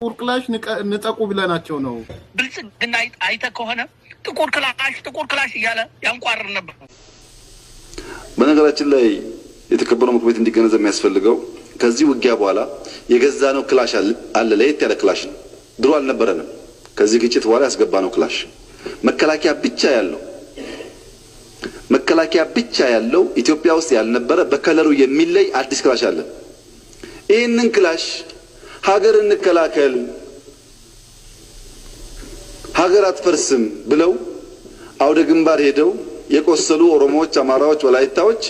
ጥቁር ክላሽ ንጠቁ ብለናቸው ነው። ብልጽግና አይተ ከሆነ ጥቁር ክላሽ እያለ ያንቋርር ነበር። በነገራችን ላይ የተከበረው ምክር ቤት እንዲገነዘብ የሚያስፈልገው ከዚህ ውጊያ በኋላ የገዛነው ክላሽ አለ። ለየት ያለ ክላሽ ነው። ድሮ አልነበረንም። ከዚህ ግጭት በኋላ ያስገባነው ክላሽ መከላከያ ብቻ ያለው ኢትዮጵያ ውስጥ ያልነበረ በከለሩ የሚለይ አዲስ ክላሽ አለ። ይህንን ክላሽ ሀገር እንከላከል ሀገር አትፈርስም ብለው አውደ ግንባር ሄደው የቆሰሉ ኦሮሞዎች፣ አማራዎች፣ ወላይታዎች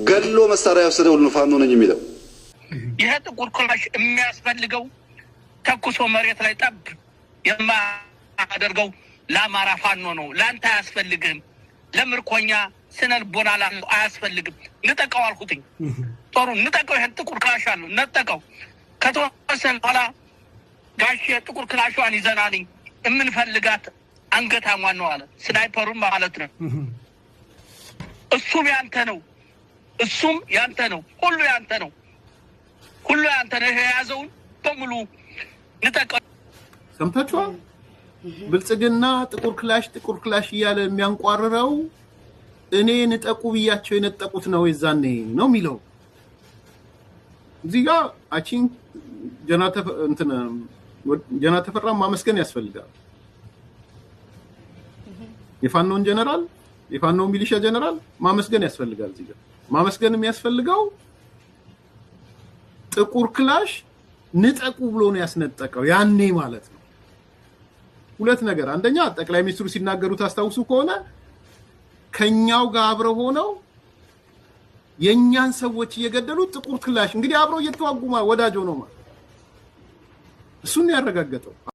ገሎ መሳሪያ ወሰደው ፋኖ ነኝ የሚለው ይሄ ጥቁር ክላሽ የሚያስፈልገው ተኩሶ መሬት ላይ ጠብ የማያደርገው ለአማራ ፋኖ ነው። ላንተ አያስፈልግም። ለምርኮኛ ስነልቦና ላለው አያስፈልግም። ንጠቀው አልኩትኝ። ጦሩ ንጠቀው። ይሄን ጥቁር ክላሽ አለ ንጠቀው። ከተወሰነ በኋላ ጋሼ ጥቁር ክላሿን ይዘናልኝ የምንፈልጋት አንገታሟን ነው አለ። ስናይፐሩን ማለት ነው። እሱም ያንተ ነው። ሁሉ ያንተ ነው። ይሄ የያዘውን በሙሉ ንጠቀው። ሰምታችኋል? ብልጽግና ጥቁር ክላሽ እያለ የሚያንቋርረው እኔ ንጠቁ ብያቸው የነጠቁት ነው የዛኔ ነው የሚለው። እዚህ ጋር አቺን ጀነራል ተፈራ ማመስገን ያስፈልጋል። የፋኖን ጀነራል የፋኖን ሚሊሻ ጀነራል ማመስገን ያስፈልጋል። እዚህ ጋር ማመስገን የሚያስፈልገው ጥቁር ክላሽ ንጠቁ ብሎ ነው ያስነጠቀው ያኔ ማለት ነው። ሁለት ነገር፣ አንደኛ ጠቅላይ ሚኒስትሩ ሲናገሩት አስታውሱ ከሆነ ከኛው ጋር አብረው ሆነው የኛን ሰዎች እየገደሉ ጥቁር ክላሽ እንግዲህ አብረው እየተዋጉ ወዳጅ ሆነው ማለት እሱን ያረጋገጠው